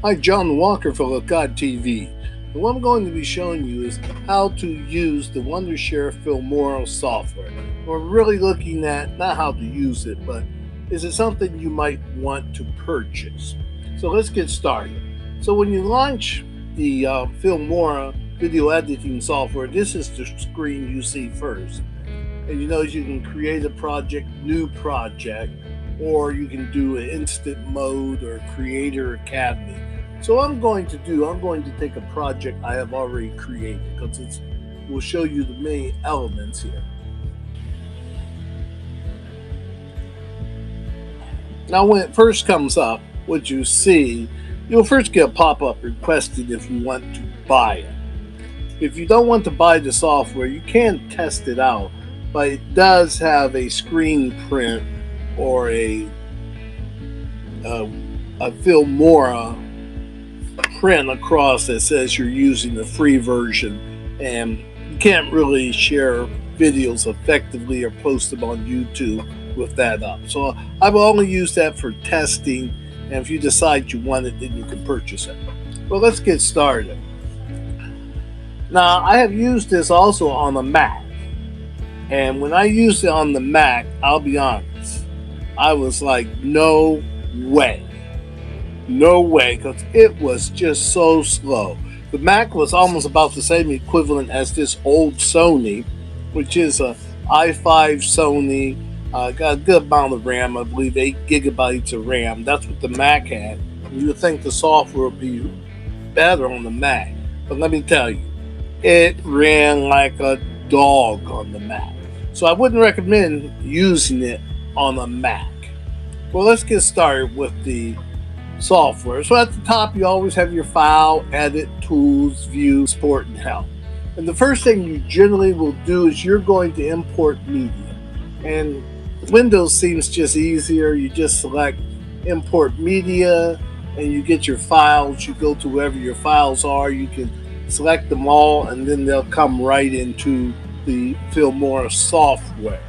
Hi, John Walker for Look God TV. And what I'm going to be showing you is how to use the Wondershare Filmora software. We're really looking at not how to use it, but is it something you might want to purchase? So let's get started. So when you launch the Filmora video editing software, this is the screen you see first. And you notice you can create a project, new project, or you can do an instant mode or creator academy. So what I'm going to do, I'm going to take a project I have already created because it will show you the main elements here. Now when it first comes up, what you see, you'll first get a pop-up requesting if you want to buy it. If you don't want to buy the software, you can test it out, but it does have a screen print or a, a Filmora print across that says you're using the free version, and you can't really share videos effectively or post them on YouTube with that up. So I've only used that for testing, and if you decide you want it, then you can purchase it. Well, let's get started. Now, I have used this also on the Mac, and when I used it on the Mac, I'll be honest, I was like, no way. No way, because it was just so slow. The Mac was almost about the same equivalent as this old Sony, which is a i5 Sony. Got a good amount of RAM, I believe 8 gigabytes of RAM. That's what the Mac had. You would think the software would be better on the Mac. But let me tell you, it ran like a dog on the Mac. So I wouldn't recommend using it on a Mac. Well, let's get started with the software. So at the top, you always have your file, edit, tools, view, export, and help. And the first thing you generally will do is you're going to import media. And Windows seems just easier. You just select import media and you get your files. You go to wherever your files are. You can select them all and then they'll come right into the Filmora software.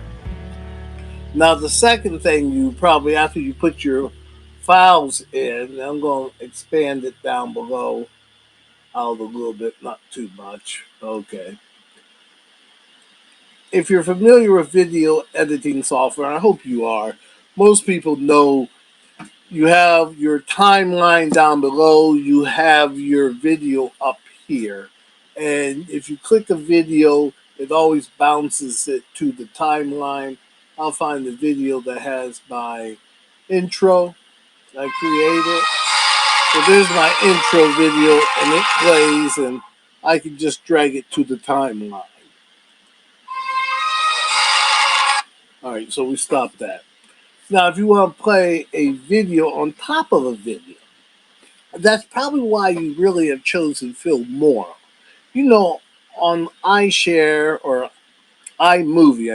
Now, the second thing you probably, after you put your files in, I'm going to expand it down below out a little bit, not too much. Okay. If you're familiar with video editing software, I hope you are, most people know you have your timeline down below, you have your video up here. And if you click a video, it always bounces it to the timeline. I'll find the video that has my intro I created. So there's my intro video and it plays and I can just drag it to the timeline. Alright, so we stopped that. Now if you want to play a video on top of a video, that's probably why you really have chosen Filmora. You know, on iShare or iMovie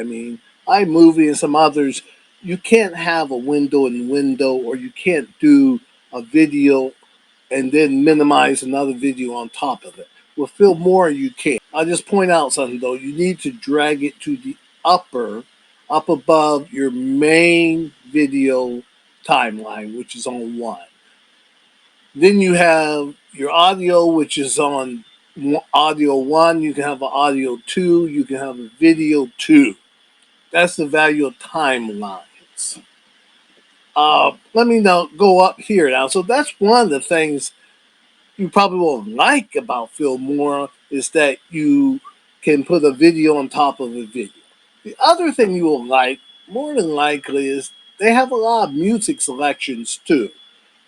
and some others, you can't have a window in window or you can't do a video and then minimize another video on top of it. With Filmora, you can. I'll just point out something though. You need to drag it to the up above your main video timeline, which is on one. Then you have your audio, which is on audio one. You can have an audio two. You can have a video two. That's the value of timelines. Let me now go up here now. So that's one of the things you probably won't like about Filmora is that you can put a video on top of a video. The other thing you will like, more than likely, is they have a lot of music selections too.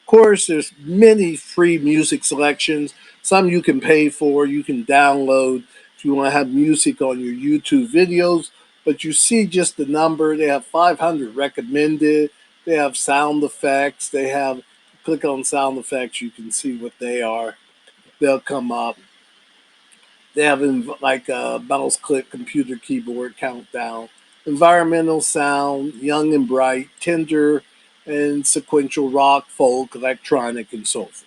Of course, there's many free music selections. Some you can pay for, you can download if you want to have music on your YouTube videos. But you see just the number. They have 500 recommended. They have sound effects. They have, click on sound effects, you can see what they are. They'll come up. They have like a mouse click, computer keyboard countdown, environmental sound, young and bright, tender and sequential rock, folk, electronic, and so forth.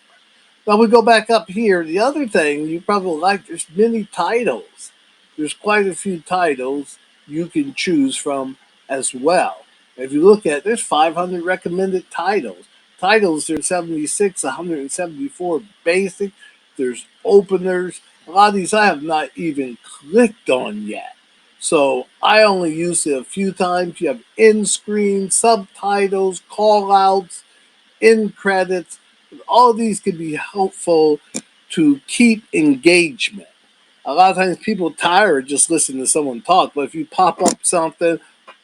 Now we go back up here. The other thing you probably like, there's many titles. There's quite a few titles you can choose from as well. If you look at, there's 500 recommended titles. titles. There's 76, 174 basic. There's openers. A lot of these I have not even clicked on yet. So I only use it a few times. You have in-screen, subtitles, call-outs, end credits. All of these can be helpful to keep engagement. A lot of times people tire of just listening to someone talk, but if you pop up something,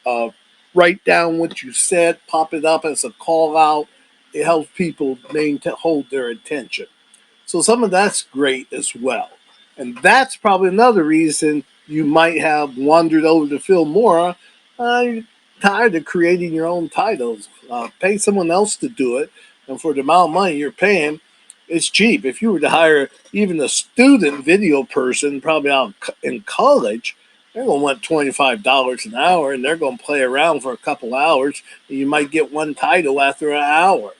uh, write down what you said, pop it up as a call out, it helps people hold their attention. So some of that's great as well. And that's probably another reason you might have wandered over to Filmora. You're tired of creating your own titles. Pay someone else to do it. And for the amount of money you're paying, it's cheap. If you were to hire even a student video person, probably out in college, they're going to want $25 an hour and they're going to play around for a couple hours. And you might get one title after an hour.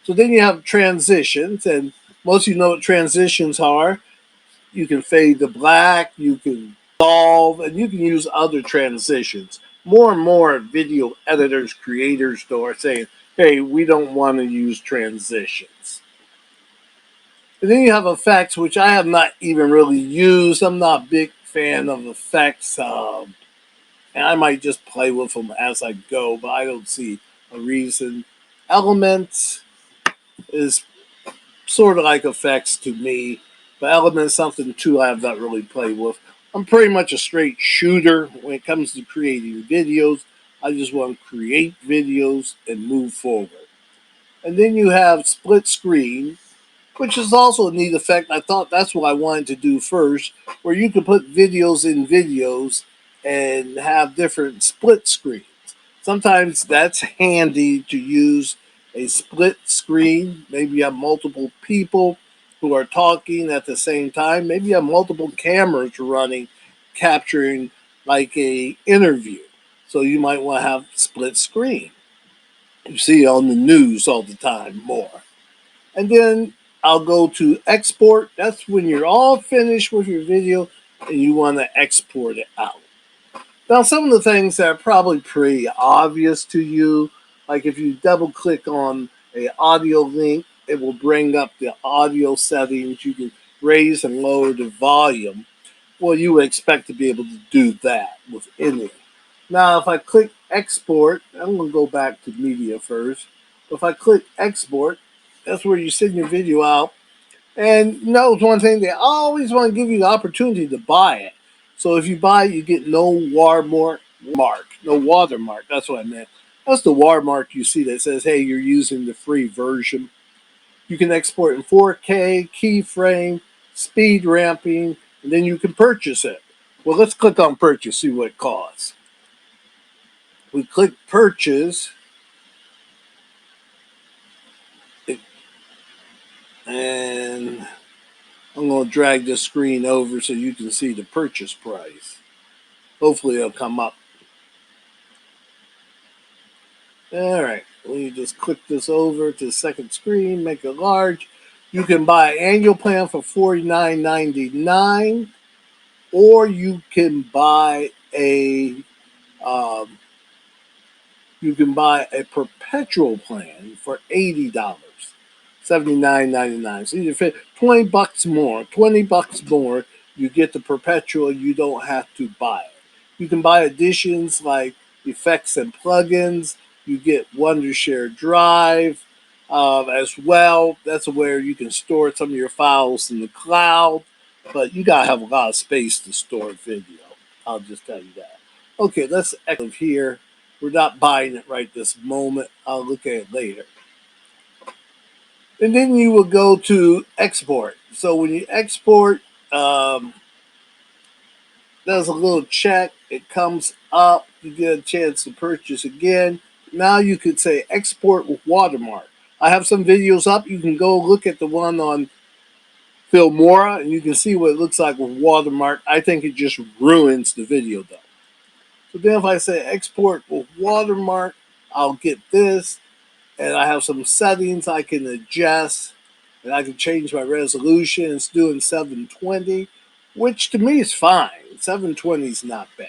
So then you have transitions, and most of you know what transitions are. You can fade to black, you can solve, and you can use other transitions. More and more video editors, creators, though, are saying, hey, we don't want to use transitions. And then you have effects, which I have not even really used. I'm not a big fan of effects, and I might just play with them as I go, but I don't see a reason. Elements is sort of like effects to me, but Element's something too I have not really played with. I'm pretty much a straight shooter when it comes to creating videos. I just want to create videos and move forward. And then you have split screen, which is also a neat effect. I thought that's what I wanted to do first, where you could put videos in videos and have different split screens. Sometimes that's handy to use a split screen. Maybe you have multiple people who are talking at the same time. Maybe you have multiple cameras running, capturing like a interview. So you might want to have split screen. You see it on the news all the time more. And then I'll go to export. That's when you're all finished with your video and you want to export it out. Now, some of the things that are probably pretty obvious to you, like if you double click on a audio link, it will bring up the audio settings. You can raise and lower the volume. Well, you would expect to be able to do that with any. Now, if I click export, I'm going to go back to media first. If I click export, that's where you send your video out. And note one thing, they always want to give you the opportunity to buy it. So if you buy it, you get no watermark, no watermark. That's what I meant. That's the watermark you see that says, hey, you're using the free version. You can export in 4K, keyframe, speed ramping, and then you can purchase it. Well, let's click on purchase, see what it costs. We click purchase, and I'm going to drag this screen over so you can see the purchase price. Hopefully it'll come up. All right, when you just click this over to the second screen, make it large. You can buy an annual plan for $49.99, or you can buy a um, perpetual plan for $80, $79.99. So you fit $20 more, $20 more. You get the perpetual. You don't have to buy it. You can buy additions like effects and plugins. You get Wondershare Drive as well. That's where you can store some of your files in the cloud, but you gotta have a lot of space to store video. I'll just tell you that. Okay, let's exit here. We're not buying it right this moment. I'll look at it later. And then you will go to export. So when you export, there's a little check. It comes up. You get a chance to purchase again. Now you could say export with watermark. I have some videos up. You can go look at the one on Filmora and you can see what it looks like with watermark. I think it just ruins the video though. So then if I say export with watermark, I'll get this. And I have some settings I can adjust, and I can change my resolution. It's doing 720, which to me is fine. 720 is not bad.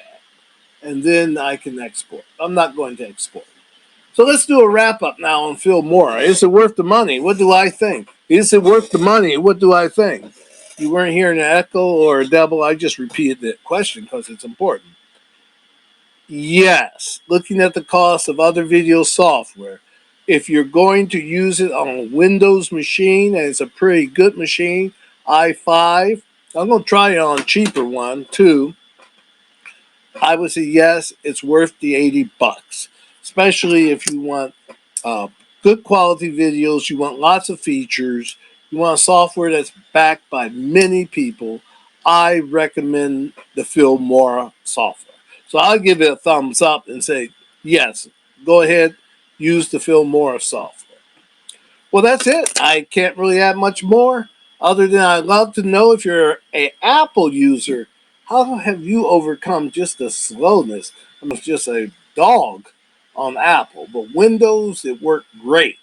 And then I can export. I'm not going to export. So let's do a wrap up now on Filmora. Is it worth the money? What do I think? Is it worth the money? What do I think? You weren't hearing an echo or a double. I just repeated the question because it's important. Yes, looking at the cost of other video software. If you're going to use it on a Windows machine, and it's a pretty good machine, i5, I'm going to try it on a cheaper one too. I would say yes, it's worth the $80, especially if you want uh, good quality videos, you want lots of features, you want software that's backed by many people. I recommend the Filmora software. So I'll give it a thumbs up and say, yes, go ahead, use the Filmora software. Well, that's it. I can't really add much more other than I'd love to know if you're an Apple user, how have you overcome just the slowness? I'm just a dog on Apple, but Windows, it worked great.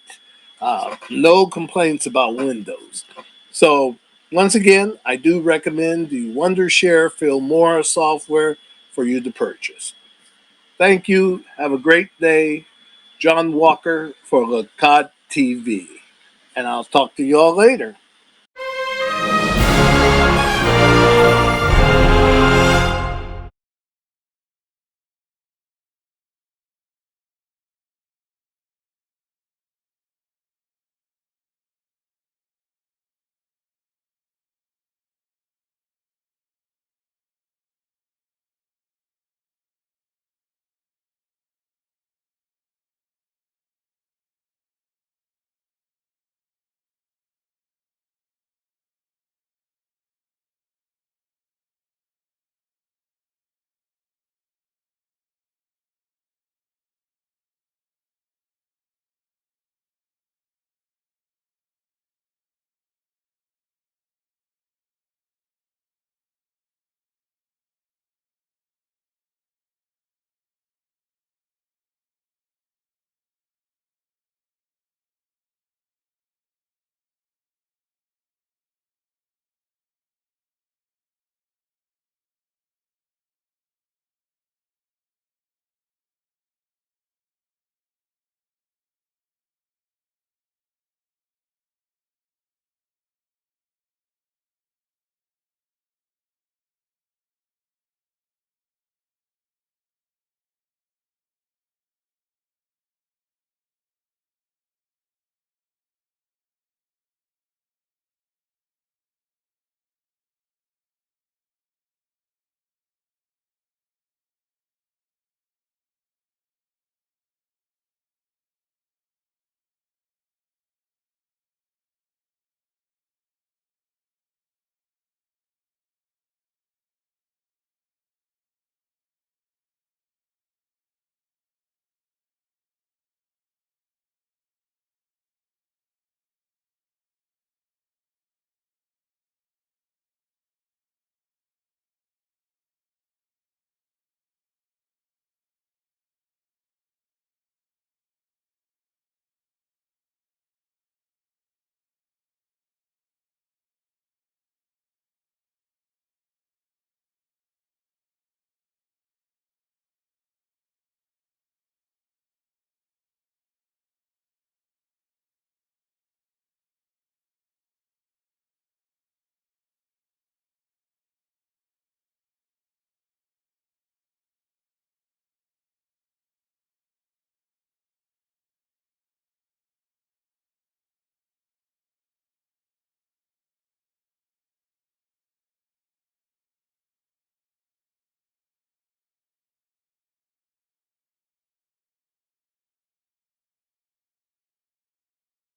No complaints about Windows. So, once again, I do recommend the Wondershare Filmora software for you to purchase. Thank you. Have a great day. John Walker for LeCod TV. And I'll talk to you all later.